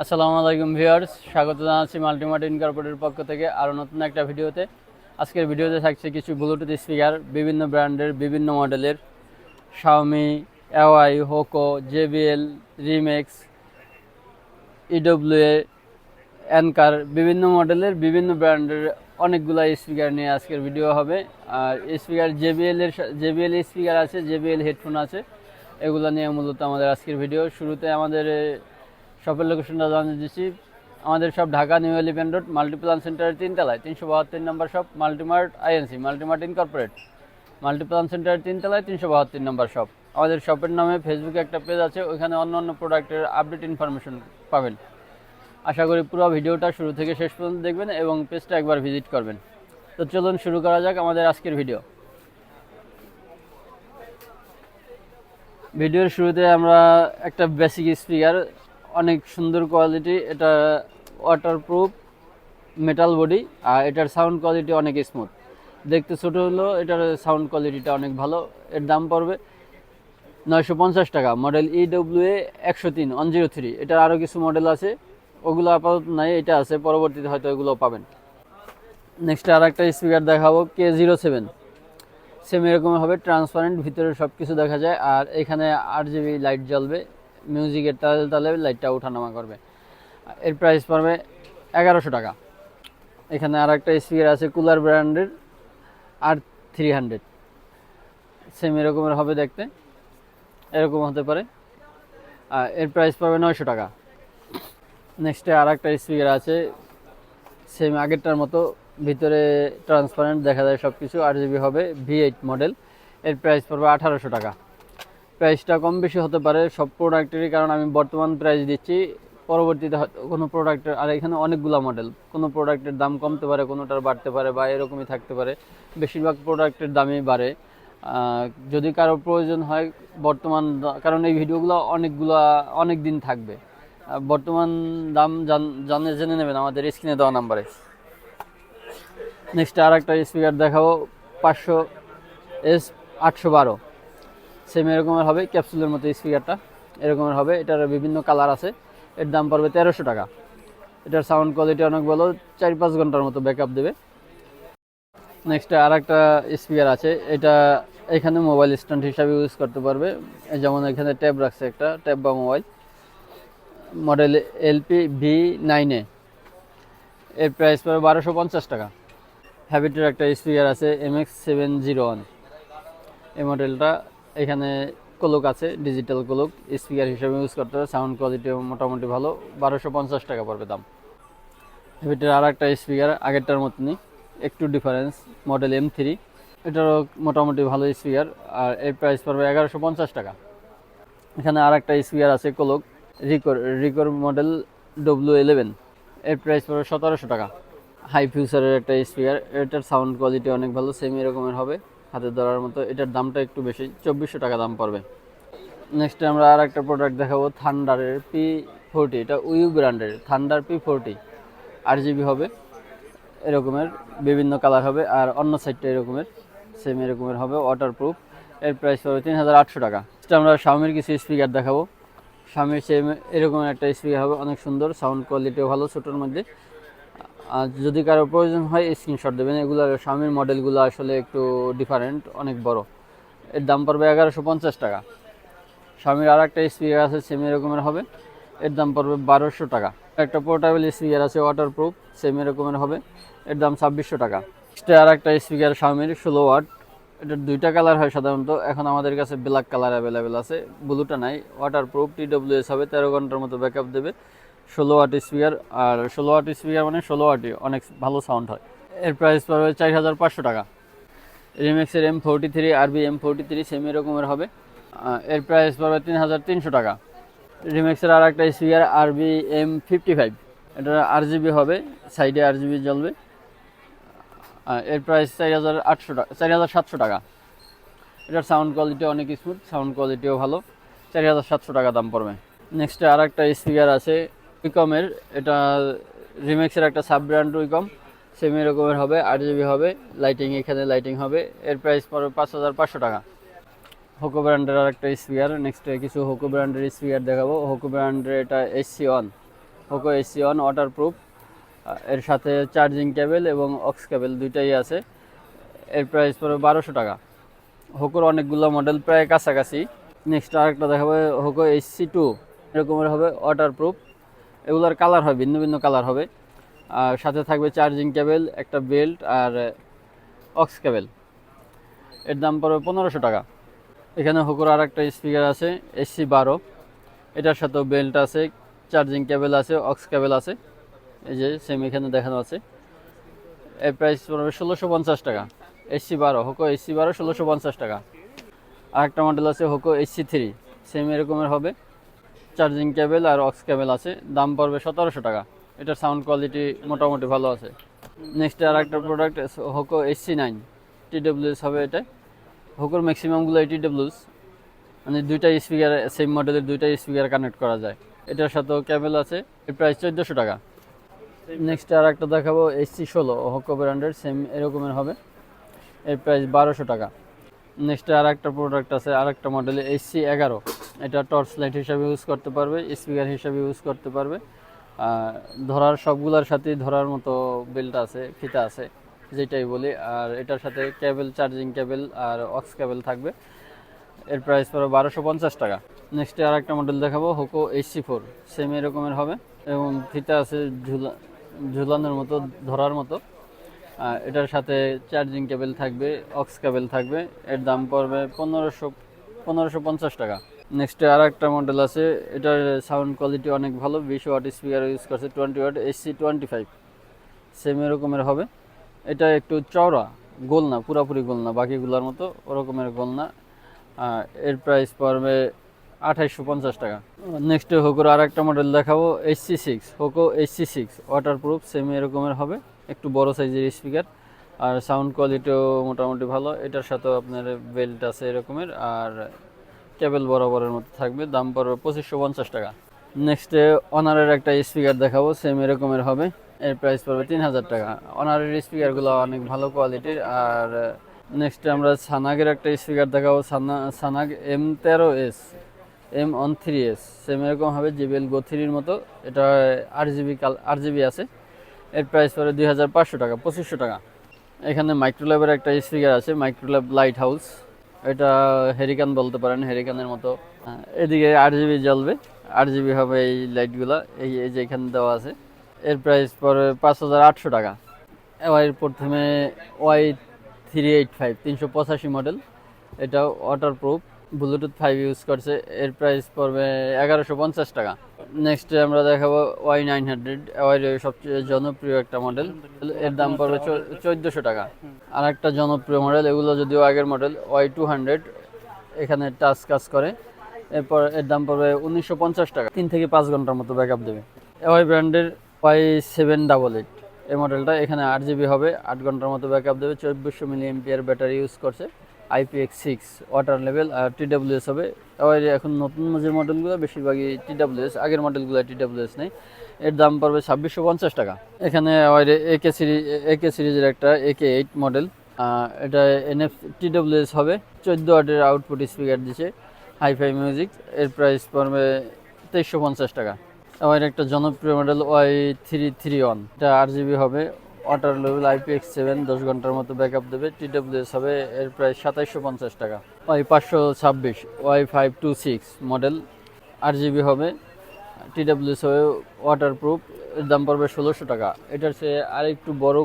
আসসালামু আলাইকুম ভিউয়ার্স, স্বাগত জানাচ্ছি মাল্টিমার্ট ইনকর্পোরেটের পক্ষ থেকে আরও নতুন একটা ভিডিওতে। আজকের ভিডিওতে থাকছে কিছু ব্লুটুথ স্পিকার, বিভিন্ন ব্র্যান্ডের, বিভিন্ন মডেলের, Xiaomi, Awei, Hoco, JBL, Remax, EWA, Anker, বিভিন্ন মডেলের, বিভিন্ন ব্র্যান্ডের অনেকগুলো স্পিকার নিয়ে আজকের ভিডিও হবে। আর স্পিকার জেবিএল স্পিকার আছে, জেবিএল হেডফোন আছে, এগুলো নিয়ে মূলত আমাদের আজকের ভিডিও। শুরুতে আমাদের শপের লোকেশনটা জানিয়ে দিচ্ছি। আমাদের সব Dhaka New Elephant Road Multiplan সেন্টারের 3 তলায় 372 number shop, Multimart INC, Multimart incorporate, Multiplan সেন্টারের 3 তলায় 372 নম্বর শপ। আমাদের শপের নামে ফেসবুকে একটা পেজ আছে, ওইখানে অন্য অন্য প্রোডাক্টের আপডেট ইনফরমেশন পাবেন। আশা করি পুরো ভিডিওটা শুরু থেকে শেষ পর্যন্ত দেখবেন এবং পেজটা একবার ভিজিট করবেন। তো চলুন শুরু করা যাক আমাদের আজকের ভিডিওর শুরুতে আমরা একটা বেসিক স্পিকার, অনেক সুন্দর কোয়ালিটি, এটা ওয়াটারপ্রুফ মেটাল বডি, আর এটার সাউন্ড কোয়ালিটি অনেক স্মুথ। দেখতে ছোট হলেও এটার সাউন্ড কোয়ালিটিটা অনেক ভালো। এর দাম পড়বে 950 টাকা। Model EWA 103 103। এটার আরও কিছু মডেল আছে, ওগুলো আপাতত নাই, এটা আছে, পরবর্তীতে হয়তো এগুলো পাবেন। নেক্সট আর একটা স্পিকার দেখাবো, K07। সেম এরকম হবে, ট্রান্সপারেন্ট, ভিতরে সব কিছু দেখা যায়, আর এখানে 8GB লাইট জ্বলবে, মিউজিকের তালে তালে লাইটটা ওঠানামা করবে। এর প্রাইস পড়বে 1100 টাকা। এখানে আর একটা স্পিকার আছে কুলার ব্র্যান্ডের R300, সেম এরকমের হবে দেখতে, এরকম হতে পারে। আর এর প্রাইস পড়বে 900 টাকা। নেক্সটে আর একটা স্পিকার আছে, সেম আগেরটার মতো, ভিতরে ট্রান্সপারেন্ট দেখা যায় সব কিছু, 8GB হবে, V8 মডেল। এর প্রাইস পড়বে 1800 টাকা। প্রাইসটা কম বেশি হতে পারে সব প্রোডাক্টেরই, কারণ আমি বর্তমান প্রাইস দিচ্ছি, পরবর্তীতে হয়তো কোনো প্রোডাক্টের, আর এখানে অনেকগুলো মডেল, কোনো প্রোডাক্টের দাম কমতে পারে, কোনোটার বাড়তে পারে, বা এরকমই থাকতে পারে। বেশিরভাগ প্রোডাক্টের দামই বাড়ে। যদি কারো প্রয়োজন হয় বর্তমান, কারণ এই ভিডিওগুলো অনেক দিন থাকবে, বর্তমান দাম জেনে নেবেন আমাদের স্ক্রিনে দেওয়া নাম্বারে। নেক্সট আর একটা স্পিকার দেখাবো, 500S 812। সেম এরকমের হবে, ক্যাপসুলের মতো স্পিকারটা এরকমের হবে, এটার বিভিন্ন কালার আছে। এর দাম পড়বে 1300 টাকা। এটার সাউন্ড কোয়ালিটি অনেক ভালো, 4-5 ঘন্টার মতো ব্যাকআপ দেবে। নেক্সট আর একটা স্পিকার আছে, এটা এখানে মোবাইল স্ট্যান্ড হিসাবে ইউজ করতে পারবে, যেমন এখানে ট্যাব রাখছে, একটা ট্যাব বা মোবাইল। Model LP-V9A। এর প্রাইস পড়বে 1250 টাকা। হ্যাবিটের একটা স্পিকার আছে MX701, এই মডেলটা, এখানে কোলক আছে, ডিজিটাল কোলক, স্পিকার হিসেবে ইউজ করতে হবে, সাউন্ড কোয়ালিটি মোটামুটি ভালো, 1250 টাকা পড়বে দাম। হ্যাবিটের আর একটা স্পিকার আগেরটার মতনই, একটু ডিফারেন্স, মডেল M3, এটারও মোটামুটি ভালো স্পিকার, আর এর প্রাইস পড়বে 1150 টাকা। এখানে আর একটা স্পিকার আছে কোলক, রিকোর মডেল W11, এর প্রাইস পড়বে 1700 টাকা। হাই ফিউচারের একটা স্পিকার, এটার সাউন্ড কোয়ালিটি অনেক ভালো, সেমি এরকমের হবে, হাতে ধরার মতো। এটার দামটা একটু বেশি, 2400 টাকা দাম পড়বে। নেক্সট আমরা আর একটা প্রোডাক্ট দেখাবো, থান্ডারের P40। এটা উইউ ব্র্যান্ডের থান্ডার P40, 8GB হবে, এরকমের বিভিন্ন কালার হবে, আর অন্য সাইডটা এরকমের সেম এরকমের হবে, ওয়াটারপ্রুফ। এর প্রাইস পড়বে 3800 টাকা। আমরা শাওমির কিছু স্পিকার দেখাবো। শাওমির সেম এরকমের একটা স্পিকার হবে, অনেক সুন্দর, সাউন্ড কোয়ালিটিও ভালো, ছোটোর মধ্যে। আর যদি কারো প্রয়োজন হয় স্ক্রিনশট দেবেন। এগুলো শাওমির মডেলগুলো আসলে একটু ডিফারেন্ট, অনেক বড়। এর দাম পড়বে 1150 টাকা। শাওমির আর একটা স্পিকার আছে, সেম এরকমের হবে, এর দাম পড়বে 1200 টাকা। একটা পোর্টেবল স্পিকার আছে ওয়াটারপ্রুফ, সেম এরকমের হবে, এর দাম 2600 টাকা। আর একটা স্পিকার শাওমির 16 ওয়াট, এটার দুইটা কালার হয় সাধারণত, এখন আমাদের কাছে ব্ল্যাক কালার অ্যাভেলেবেল আছে, ব্লুটা নাই। ওয়াটারপ্রুফ, TWS হবে, 13 ঘন্টার মতো ব্যাকআপ দেবে, 16 ওয়াট স্পিকার। আর 16 ওয়াট স্পিকার মানে 16 ওয়াটই, অনেক ভালো সাউন্ড হয়। এর প্রাইস পড়বে 4500 টাকা। রিমেক্সের M43 RB M43 সেম এরকমের হবে, এর প্রাইস পড়বে 3300 টাকা। রিমেক্সের আর একটা স্পিকার RB M55, এটা RGB হবে, সাইডে RGB জ্বলবে, এর প্রাইস 4700 টাকা। এটার সাউন্ড কোয়ালিটি অনেক স্মুথ, সাউন্ড কোয়ালিটিও ভালো, 4700 টাকা দাম পড়বে। নেক্সটে আর একটা স্পিকার আছে উইকমের, এটা রিমেক্সের একটা সাব ব্র্যান্ড উইকম, সেম এরকমের হবে, 8GB হবে, লাইটিং, এখানে লাইটিং হবে, এর প্রাইস পড়বে 5500 টাকা। হোকো ব্র্যান্ডের আর একটা স্পিকার। নেক্সটে কিছু হোকো ব্র্যান্ডের স্পিকার দেখাবো। হোকো ব্র্যান্ডের এটা SC1, হোকো SC1 ওয়াটারপ্রুফ, এর সাথে চার্জিং কেবল এবং অক্স কেবল দুইটাই আছে। এর প্রাইস পড়বে 1200 টাকা। হোকোর অনেকগুলো মডেল প্রায় কাছাকাছি। নেক্সট আরেকটা দেখাবো হোকো SC2, এরকমের হবে ওয়াটারপ্রুফ। এগুলোর কালার হয় ভিন্ন ভিন্ন কালার হবে, আর সাথে থাকবে চার্জিং কেবল, একটা বেল্ট আর অক্স কেবল। এর দাম পড়বে 1500 টাকা। এখানে হোকোর আর একটা স্পিকার আছে SC12, এটার সাথেও বেল্ট আছে, চার্জিং কেবল আছে, অক্স কেবল আছে, এই যে সেম এখানে দেখানো আছে। এর প্রাইস পড়বে 1650 টাকা। SC12 হোকো SC12 1650 টাকা। আরেকটা মডেল আছে হোকো SC3, সেম এরকমের হবে, চার্জিং কেবল আর অক্স কেবল আছে, দাম পড়বে 1700 টাকা। এটার সাউন্ড কোয়ালিটি মোটামুটি ভালো আছে। নেক্সট আর একটা প্রোডাক্ট হোকো SC9, TWS হবে এটা। হোকোর ম্যাক্সিমামগুলো TWS, মানে দুইটা স্পিকার, সেম মডেলের দুইটা স্পিকার কানেক্ট করা যায়। এটার সাথেও কেবল আছে। এর প্রাইস 1400 টাকা। নেক্সট আর একটা দেখাবো SC16 হোকো ব্র্যান্ডের, সেম এরকমের হবে, এর প্রাইস 1200 টাকা। নেক্সট আর একটা প্রোডাক্ট আছে, আর একটা মডেল SC11, এটা টর্চ লাইট হিসাবে ইউজ করতে পারবে, স্পিকার হিসাবে ইউজ করতে পারবে। ধরার সবগুলোর সাথে ধরার মতো বেল্ট আছে, ফিতা আছে যেটাই বলি, আর এটার সাথে কেবল, চার্জিং কেবল আর অক্স কেবল থাকবে। এর প্রাইস পড়বে 1250 টাকা। নেক্সট আর একটা মডেল দেখাবো হোকো SC4, সেম এরকমের হবে এবং ফিতা আছে ঝুলানোর মতো, ধরার মতো। এটার সাথে চার্জিং কেবল থাকবে, অক্স কেবল থাকবে। এর দাম পড়বে 1550 টাকা। নেক্সট আর একটা মডেল আছে, এটার সাউন্ড কোয়ালিটি অনেক ভালো, 20 ওয়াট স্পিকার ইউজ করছে, 20 ওয়াট SC25, সেম এরকমের হবে। এটা একটু চওড়া, গোল না, পুরাপুরি গোল না, বাকিগুলোর মতো ওরকমের গোল না। এর প্রাইস পড়বে 2850 টাকা। নেক্সট হোকোর আর একটা মডেল দেখাবো SC6, Hoco SC6 waterproof, same এরকমের হবে, একটু বড় সাইজের স্পিকার আর সাউন্ড কোয়ালিটিও মোটামুটি ভালো। এটার সাথেও আপনার বেল্ট আছে এরকমের আর কেবল বরাবরের মতো থাকবে, দাম পড়বে 2550 টাকা। নেক্সটে অনারের একটা স্পিকার দেখাবো, সেম এরকমের হবে, এর প্রাইস পড়বে 3000 টাকা। অনারের স্পিকারগুলো অনেক ভালো কোয়ালিটির। আর নেক্সটে আমরা সানাগের একটা স্পিকার দেখাবো, সানাগ M13S, M13S, সেম এরকম হবে, JBL Go 3-র মতো। এটা RGB আছে। এর প্রাইস পড়বে 2500 টাকা, 2500 টাকা। এখানে মাইক্রোল্যাবের একটা স্পিকার আছে, মাইক্রোল্যাব লাইট হাউস, এটা হেরিকান বলতে পারেন, হেরিকানের মতো। এদিকে RGB জ্বলবে, RGB হবে এই লাইটগুলো, এই যে এখানে দেওয়া আছে। এর প্রাইস পড়বে 5800 টাকা। এর প্রথমে Y385 385 মডেল, এটা ওয়াটারপ্রুফ, ব্লুটুথ 5 ইউজ করছে। এর প্রাইস পড়বে 1150 টাকা। নেক্সট আমরা দেখাবো Y900, সবচেয়ে জনপ্রিয় একটা মডেল, এর দাম পড়বে 1400 টাকা। আর একটা জনপ্রিয় মডেল, এগুলো যদিও আগের মডেল, Y200, এখানে টাচ কাজ করে। এরপর এর দাম পড়বে 1950 টাকা। 3 থেকে 5 ঘন্টার মতো ব্যাকআপ দেবে। ওয়াই ব্র্যান্ডের Y788, এই মডেলটা, এখানে 8GB হবে, 8 ঘন্টার মতো ব্যাকআপ দেবে, 2400 mAh ব্যাটারি ইউজ করছে, IPX6 ওয়াটার লেভেল আর TWS হবে। এখন নতুন যে মডেলগুলো বেশিরভাগই TWS, আগের মডেলগুলো TWS নেই। এর দাম পড়বে 2650 টাকা। এখানে AK সিরিজের একটা AK8 মডেল, এটা NF TWS হবে, 14 ওয়াটের আউটপুট স্পিকার দিচ্ছে, হাইফাই মিউজিক। এর প্রাইস পড়বে 2350 টাকা। আমার একটা জনপ্রিয় মডেল Y331, এটা 8GB হবে, ওয়াটার লেভেল, IPX7, 10 ঘন্টার মতো ব্যাকআপ দেবে, TWS হবে। এর প্রাইস 2750 টাকা। Y526, Y526 মডেল, 8GB হবে, TWS হবে, ওয়াটারপ্রুফ। এর দাম পড়বে 1600 টাকা। এটার চেয়ে আরেকটু বড়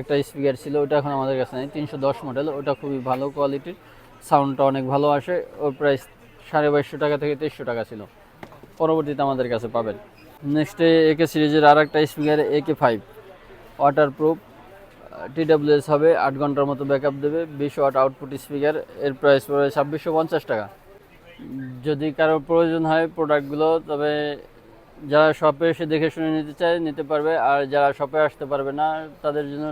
একটা স্পিকার ছিল, ওটা এখন আমাদের কাছে নেই, 310 মডেল, ওটা খুবই ভালো কোয়ালিটির, সাউন্ডটা অনেক ভালো আসে। ওর প্রাইস 2250 টাকা থেকে 2300 টাকা ছিল, পরবর্তীতে আমাদের কাছে পাবেন। নেক্সটে AK সিরিজের আর একটা স্পিকার AK5, ওয়াটারপ্রুফ, TWS হবে, 8 ঘন্টার মতো ব্যাকআপ দেবে, 20 ওয়াট আউটপুট স্পিকার। এর প্রাইস পড়বে 2650 টাকা। যদি কারোর প্রয়োজন হয় প্রোডাক্টগুলো, তবে যারা শপে এসে দেখে শুনে নিতে চায় নিতে পারবে, আর যারা শপে আসতে পারবে না তাদের জন্য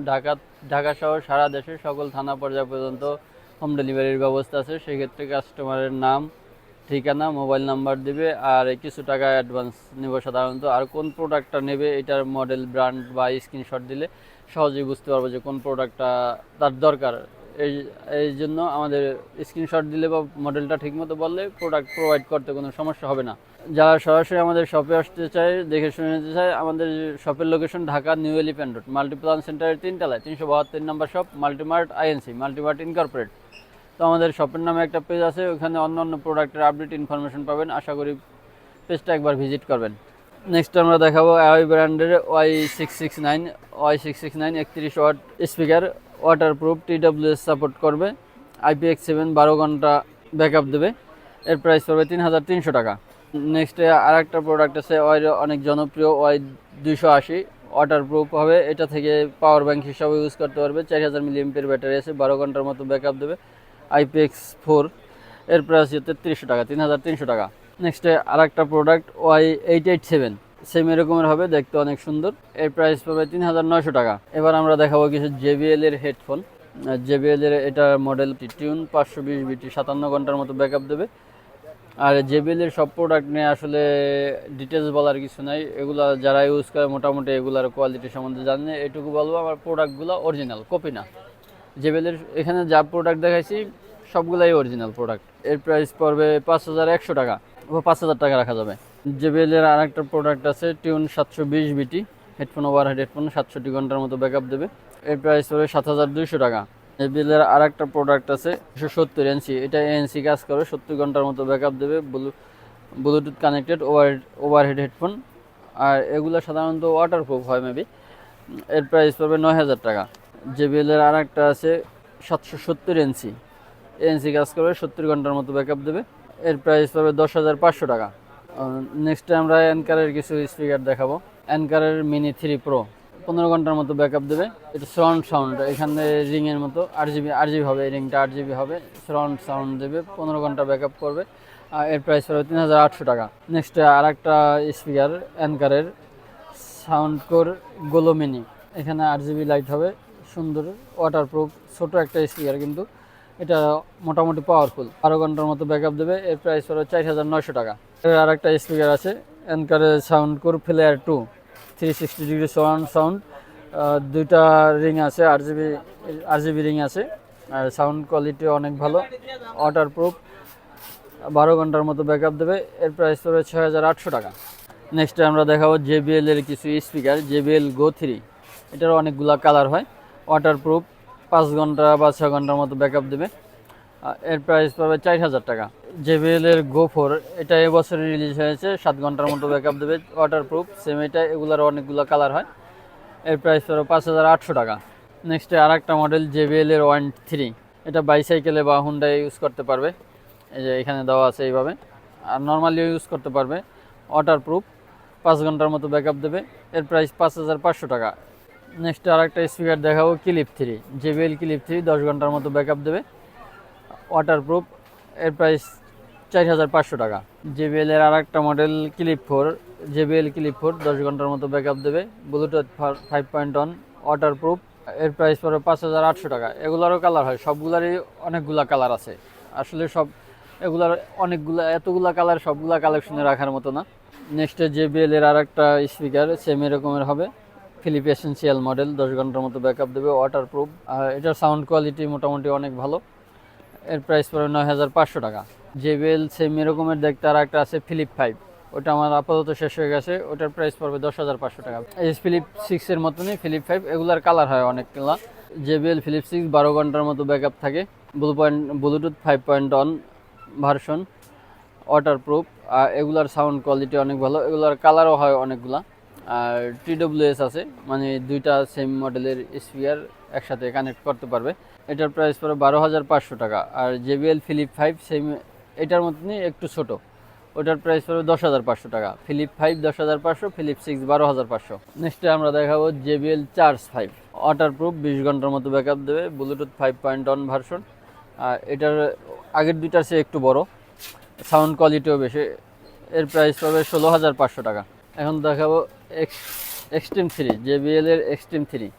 ঢাকা সহ সারা দেশে সকল থানা পর্যায় পর্যন্ত হোম ডেলিভারির ব্যবস্থা আছে। সেক্ষেত্রে কাস্টমারের নাম, ঠিকানা, মোবাইল নাম্বার দিবে আর কিছু টাকা অ্যাডভান্স নেব সাধারণত। আর কোন প্রোডাক্টটা নেবে এটার মডেল, ব্র্যান্ড বা স্ক্রিনশট দিলে সহজেই বুঝতে পারবো যে কোন প্রোডাক্টটা তার দরকার, এই এই জন্য আমাদের স্ক্রিনশট দিলে বা মডেলটা ঠিকমতো বললে প্রোডাক্ট প্রোভাইড করতে কোনো সমস্যা হবে না। যারা সরাসরি আমাদের শপে আসতে চায়, দেখে শুনে নিতে চায়, আমাদের শপের location Dhaka New Elephant Road, Multiplan সেন্টারের 3 তলায় 372 number shop, Multimart INC, Multimart incorporate. তো আমাদের শপের নামে একটা পেজ আছে, ওখানে অন্য প্রোডাক্টের আপডেট ইনফরমেশন পাবেন। আশা করি পেজটা একবার ভিজিট করবেন। নেক্সট আমরা দেখাবো অ্যাওয়াই ব্র্যান্ডের Y669 31 watt speaker, waterproof, TWS support করবে, IPX7 12 ঘন্টা ব্যাকআপ দেবে। এর প্রাইস পড়বে 3300 টাকা। নেক্সটে আর একটা প্রোডাক্ট আছে ওয়াই অনেক জনপ্রিয় Y280, ওয়াটারপ্রুফ হবে, এটা থেকে পাওয়ার ব্যাংক হিসাবে ইউজ করতে পারবে। 4000 mAh ব্যাটারি আছে, 12 ঘন্টার মতো ব্যাকআপ দেবে, IPX4। এর প্রাইস 3300 টাকা, 3300 টাকা। নেক্সটে আর একটা প্রোডাক্ট Y887, সেম এরকমের হবে, দেখতে অনেক সুন্দর। এর প্রাইস পড়বে 3900 টাকা। এবার আমরা দেখাবো কিছু JBL এর হেডফোন। JBL এর এটা মডেল টিউন 520 বিটি, 57 ঘন্টার মতো ব্যাকআপ দেবে। আর JBL এর সব প্রোডাক্ট নিয়ে আসলে ডিটেলস বলার কিছু নাই, এগুলা যারা ইউজ করে মোটামুটি এগুলার কোয়ালিটি সম্বন্ধে জানে। এটুকু বলবো, আমার প্রোডাক্টগুলো অরিজিনাল, কপি না। JBL এর এখানে যা প্রোডাক্ট দেখাইছি সবগুলাই অরিজিনাল প্রোডাক্ট। এর প্রাইস পড়বে 5100 টাকা, 5000 টাকা রাখা যাবে। JBL এর আর একটা প্রোডাক্ট আছে টিউন 720 বিটি হেডফোন, ওভারহেড হেডফোন, 67 ঘন্টার মতো ব্যাকআপ দেবে। এর প্রাইস পড়বে 7200 টাকা। JBL এর আর একটা প্রোডাক্ট আছে 170 ইঞ্চি, এটা ANC কাজ করে, 70 ঘন্টার মতো ব্যাকআপ দেবে, ব্লুটুথ কানেক্টেড ওভারহেড হেডফোন। আর এগুলো সাধারণত ওয়াটারপ্রুফ হয় মেবি। এর প্রাইস পড়বে 9000 টাকা। JBL এর আর একটা আছে 770 ইঞ্চি, ANC কাজ করবে, 70 ঘন্টার মতো ব্যাকআপ দেবে। এর প্রাইস পড়বে 10500 টাকা। নেক্সটে আমরা অ্যানকারের কিছু স্পিকার দেখাবো। অ্যানকারের মিনি 3 প্রো 15 ঘন্টার মতো ব্যাকআপ দেবে। এটা সারাউন্ড সাউন্ড, এখানে রিংয়ের মতো আরজিবি হবে, এই রিংটা আরজিবি হবে, সারাউন্ড সাউন্ড দেবে, 15 ঘন্টা ব্যাকআপ করবে। আর এর প্রাইস পড়বে 3800 টাকা। নেক্সটে আর একটা স্পিকার অ্যানকারের সাউন্ড কোর গোলো মিনি, এখানে আরজিবি লাইট হবে, সুন্দর, ওয়াটারপ্রুফ, ছোট একটা স্পিকার কিন্তু এটা মোটামুটি পাওয়ারফুল, 12 ঘন্টার মতো ব্যাকআপ দেবে। এর প্রাইস পড়বে 4900 টাকা। আর একটা স্পিকার আছে অ্যানকারের Soundcore Flare 2, 360 degree surround sound, দুইটা রিং আছে, আরজিবি রিং আছে, আর সাউন্ড কোয়ালিটি অনেক ভালো, ওয়াটারপ্রুফ, 12 ঘন্টার মতো ব্যাকআপ দেবে। এর প্রাইস পড়বে 6800 টাকা। নেক্সটে আমরা দেখাবো JBL এর কিছু স্পিকার, JBL Go 3, এটারও অনেকগুলো কালার হয়, ওয়াটারপ্রুফ, 5 ঘন্টা বা 6 ঘন্টার মতো ব্যাকআপ দেবে। এর প্রাইস পাবে 4000 টাকা। JBL এর Go 4, এটা এবছরে রিলিজ হয়েছে, 7 ঘন্টার মতো ব্যাকআপ দেবে, ওয়াটারপ্রুফ, সেম এটা, এগুলোর অনেকগুলো কালার হয়। এর প্রাইস পাবে 5800 টাকা। নেক্সটে আর একটা মডেল JBL এর One 3, এটা বাইসাইকেলে বা হুন্ডায় ইউজ করতে পারবে, এই যে এখানে দেওয়া আছে এইভাবে, আর নর্মালিও ইউজ করতে পারবে, ওয়াটারপ্রুফ, 5 ঘন্টার মতো ব্যাকআপ দেবে। এর প্রাইস 5500 টাকা। নেক্সট আর একটা স্পিকার দেখাবো ক্লিপ 3, JBL ক্লিপ 3, 10 ঘন্টার মতো ব্যাকআপ দেবে, ওয়াটারপ্রুফ। এর প্রাইস 4500 টাকা। JBL এর আর একটা মডেল ক্লিপ 4, JBL ক্লিপ 4, 10 ঘন্টার মতো ব্যাকআপ দেবে, ব্লুটুথ 5.1, ওয়াটারপ্রুফ। এর প্রাইস পড়বে 5800 টাকা। এগুলারও কালার হয়, সবগুলারই অনেকগুলা কালার আছে, আসলে সব এগুলার এতগুলা কালার সবগুলা কালেকশনে রাখার মতো না। নেক্সটে JBL এর আর একটা স্পিকার সেম এরকমের হবে, ফিলিপ এসেনশিয়াল মডেল, 10 ঘন্টার মতো ব্যাকআপ দেবে, ওয়াটারপ্রুফ, আর এটার সাউন্ড কোয়ালিটি মোটামুটি অনেক ভালো। এর প্রাইস পড়বে 9500 টাকা। JBL সেম এরকমের দেখতে আর একটা আছে ফিলিপ 5, ওটা আমার আপাতত শেষ হয়ে গেছে, ওটার প্রাইস পড়বে 10500 টাকা। এই ফিলিপ 6 এর মতনই ফিলিপ 5, এগুলার কালার হয় অনেকগুলা। JBL ফিলিপ 6, 12 ঘন্টার মতো ব্যাকআপ থাকে, ব্লুটুথ 5.1 ভার্সন, ওয়াটারপ্রুফ, আর এগুলার সাউন্ড কোয়ালিটি অনেক ভালো, এগুলার কালারও হয় অনেকগুলা। আর TWS আছে, মানে দুইটা সেম মডেলের স্পিকার একসাথে কানেক্ট করতে পারবে। এটার প্রাইস পড়ে 12500 টাকা। আর JBL ফিলিপ 5 সেম এটার মতনই একটু ছোট, ওটার প্রাইস পড়বে 10500 টাকা। Philip 5 10500, Philip 6 12500। নেক্সটে আমরা দেখাবো JBL চার্জ 5, ওয়াটারপ্রুফ, 20 ঘন্টার মতো ব্যাকআপ দেবে, ব্লুটুথ 5.1 ভার্সন। আর এটার আগের দুইটার চেয়ে একটু বড়, সাউন্ড কোয়ালিটিও বেশি। এর প্রাইস পড়বে 16500 টাকা। এখন দেখাবো এক্সট্রিম 3, JBL এর এক্সট্রিম 3,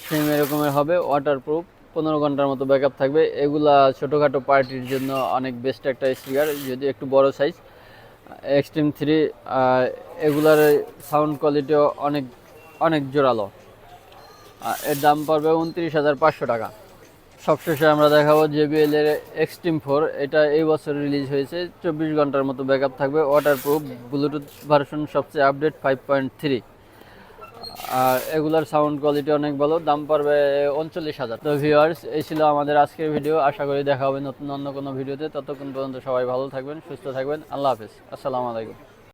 সেম এরকমের হবে, ওয়াটারপ্রুফ, 15 ঘন্টার মতো ব্যাকআপ থাকবে। এগুলা ছোটোখাটো পার্টির জন্য অনেক বেস্ট একটা স্পিকার, যদি একটু বড় সাইজ। এক্সট্রিম 3, এগুলার সাউন্ড কোয়ালিটিও অনেক জোরালো। এর দাম পড়বে 29500 টাকা। সবশেষে আমরা দেখাবো JBL এর এক্সট্রিম 4। এটা এই বছর রিলিজ হয়েছে, 24 ঘন্টার মতো ব্যাকআপ থাকবে, ওয়াটারপ্রুফ, ব্লুটুথ ভার্সন সবচেয়ে আপডেট 5.3। আর এগুলার সাউন্ড কোয়ালিটি অনেক ভালো, দাম পড়বে 39,000। তো ভিউয়ার্স, এই ছিল আমাদের আজকের ভিডিও। আশা করি দেখা হবে নতুন অন্য কোনো ভিডিওতে। ততক্ষণ পর্যন্ত সবাই ভালো থাকবেন, সুস্থ থাকবেন। আল্লাহ হাফেজ, আসসালামু আলাইকুম।